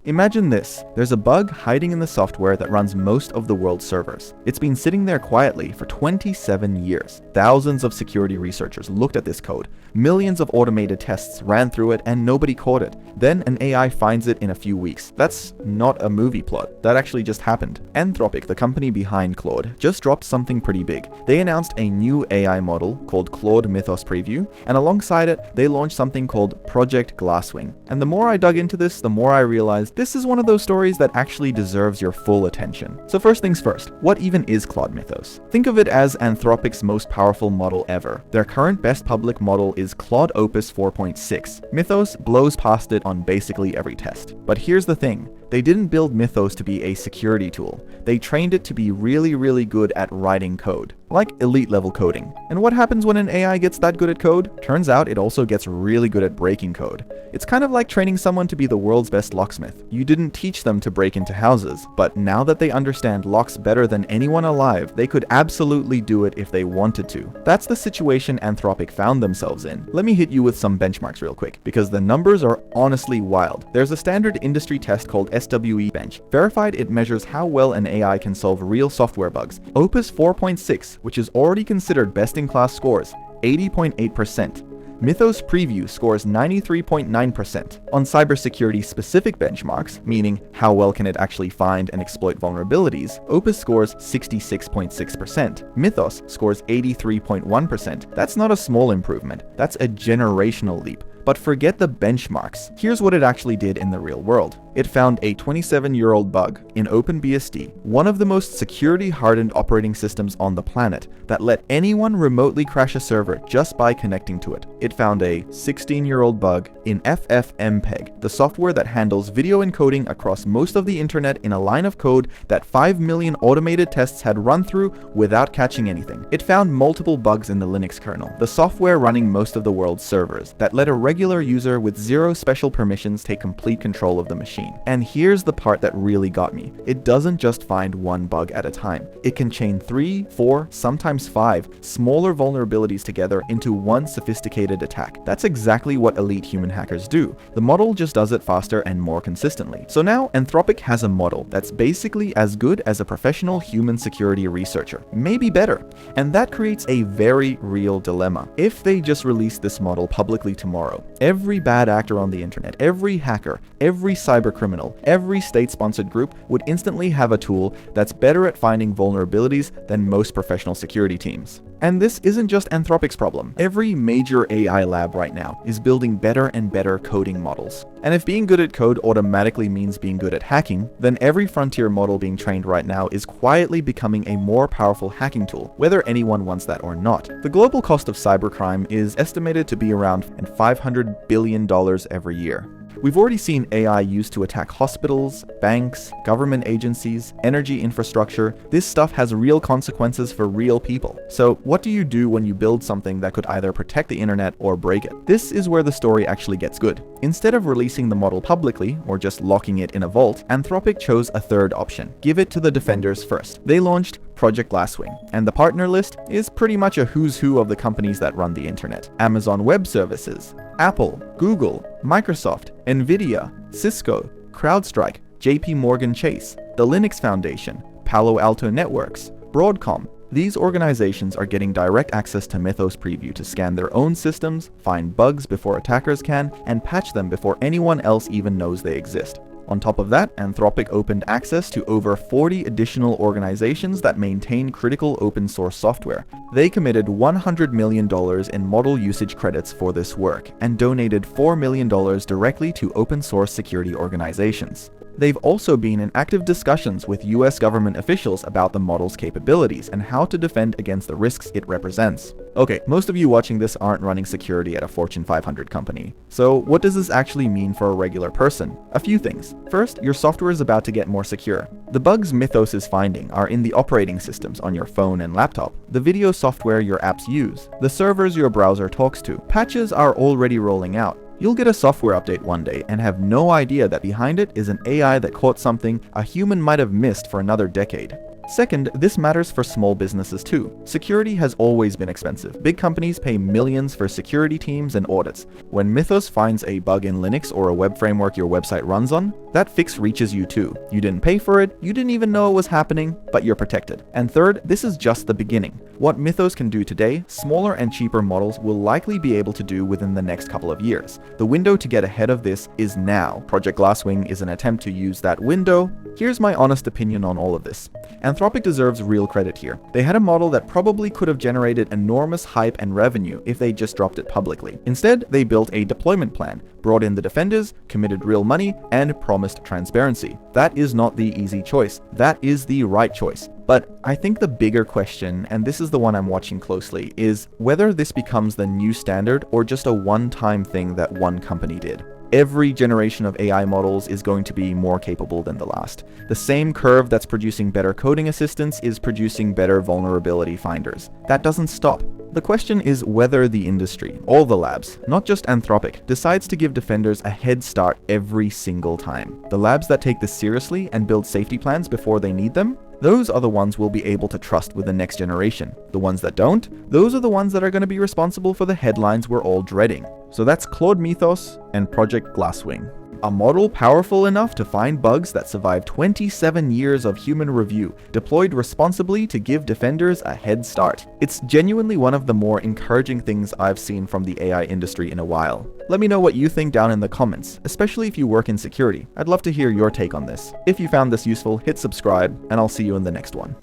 Imagine this. There's a bug hiding in the software that runs most of the world's servers. It's been sitting there quietly for 27 years. Thousands of security researchers looked at this code. Millions of automated tests ran through it and nobody caught it. Then an AI finds it in a few weeks. That's not a movie plot. That actually just happened. Anthropic, the company behind Claude, just dropped something pretty big. They announced a new AI model called Claude Mythos Preview, and alongside it, they launched something called Project Glasswing. And the more I dug into this, the more I realized this is one of those stories that actually deserves your full attention. So first things first, what even is Claude Mythos? Think of it as Anthropic's most powerful model ever. Their current best public model is Claude Opus 4.6. Mythos blows past it on basically every test. But here's the thing. They didn't build Mythos to be a security tool. They trained it to be really good at writing code, like elite level coding. And what happens when an AI gets that good at code? Turns out it also gets really good at breaking code. It's kind of like training someone to be the world's best locksmith. You didn't teach them to break into houses, but now that they understand locks better than anyone alive, they could absolutely do it if they wanted to. That's the situation Anthropic found themselves in. Let me hit you with some benchmarks real quick, because the numbers are honestly wild. There's a standard industry test called SWE Bench. Verified, it measures how well an AI can solve real software bugs. Opus 4.6, which is already considered best-in-class scores, 80.8%. Mythos Preview scores 93.9%. On cybersecurity-specific benchmarks, meaning how well can it actually find and exploit vulnerabilities, Opus scores 66.6%. Mythos scores 83.1%. That's not a small improvement, that's a generational leap. But forget the benchmarks. Here's what it actually did in the real world. It found a 27-year-old bug in OpenBSD, one of the most security-hardened operating systems on the planet, that let anyone remotely crash a server just by connecting to it. It found a 16-year-old bug in FFmpeg, the software that handles video encoding across most of the internet in a line of code that 5 million automated tests had run through without catching anything. It found multiple bugs in the Linux kernel, the software running most of the world's servers, that let a regular user with zero special permissions take complete control of the machine. And here's the part that really got me. It doesn't just find one bug at a time. It can chain 3, 4, sometimes 5 smaller vulnerabilities together into one sophisticated attack. That's exactly what elite human hackers do. The model just does it faster and more consistently. So now Anthropic has a model that's basically as good as a professional human security researcher, maybe better. And that creates a very real dilemma. If they just release this model publicly tomorrow, every bad actor on the internet, every hacker, every cyber criminal, every state-sponsored group would instantly have a tool that's better at finding vulnerabilities than most professional security teams. And this isn't just Anthropic's problem. Every major AI lab right now is building better and better coding models. And if being good at code automatically means being good at hacking, then every frontier model being trained right now is quietly becoming a more powerful hacking tool, whether anyone wants that or not. The global cost of cybercrime is estimated to be around $500 billion every year. We've already seen AI used to attack hospitals, banks, government agencies, energy infrastructure. This stuff has real consequences for real people. So what do you do when you build something that could either protect the internet or break it? This is where the story actually gets good. Instead of releasing the model publicly, or just locking it in a vault, Anthropic chose a third option. Give it to the defenders first. They launched Project Glasswing, and the partner list is pretty much a who's who of the companies that run the internet. Amazon Web Services, Apple, Google, Microsoft, Nvidia, Cisco, CrowdStrike, JP Morgan Chase, the Linux Foundation, Palo Alto Networks, Broadcom. These organizations are getting direct access to Mythos Preview to scan their own systems, find bugs before attackers can, and patch them before anyone else even knows they exist. On top of that, Anthropic opened access to over 40 additional organizations that maintain critical open source software. They committed $100 million in model usage credits for this work, and donated $4 million directly to open source security organizations. They've also been in active discussions with US government officials about the model's capabilities and how to defend against the risks it represents. Okay, most of you watching this aren't running security at a Fortune 500 company. So what does this actually mean for a regular person? A few things. First, your software is about to get more secure. The bugs Mythos is finding are in the operating systems on your phone and laptop, the video software your apps use, the servers your browser talks to. Patches are already rolling out. You'll get a software update one day and have no idea that behind it is an AI that caught something a human might have missed for another decade. Second, this matters for small businesses too. Security has always been expensive. Big companies pay millions for security teams and audits. When Mythos finds a bug in Linux or a web framework your website runs on, that fix reaches you too. You didn't pay for it, you didn't even know it was happening, but you're protected. And third, this is just the beginning. What Mythos can do today, smaller and cheaper models will likely be able to do within the next couple of years. The window to get ahead of this is now. Project Glasswing is an attempt to use that window. Here's my honest opinion on all of this. Anthropic deserves real credit here. They had a model that probably could have generated enormous hype and revenue if they just dropped it publicly. Instead, they built a deployment plan, brought in the defenders, committed real money, and promised transparency. That is not the easy choice. That is the right choice. But I think the bigger question, and this is the one I'm watching closely, is whether this becomes the new standard or just a one-time thing that one company did. Every generation of AI models is going to be more capable than the last. The same curve that's producing better coding assistants is producing better vulnerability finders. That doesn't stop. The question is whether the industry, all the labs, not just Anthropic, decides to give defenders a head start every single time. The labs that take this seriously and build safety plans before they need them, those are the ones we'll be able to trust with the next generation. The ones that don't, those are the ones that are going to be responsible for the headlines we're all dreading. So that's Claude Mythos and Project Glasswing. A model powerful enough to find bugs that survive 27 years of human review, deployed responsibly to give defenders a head start. It's genuinely one of the more encouraging things I've seen from the AI industry in a while. Let me know what you think down in the comments, especially if you work in security. I'd love to hear your take on this. If you found this useful, hit subscribe, and I'll see you in the next one.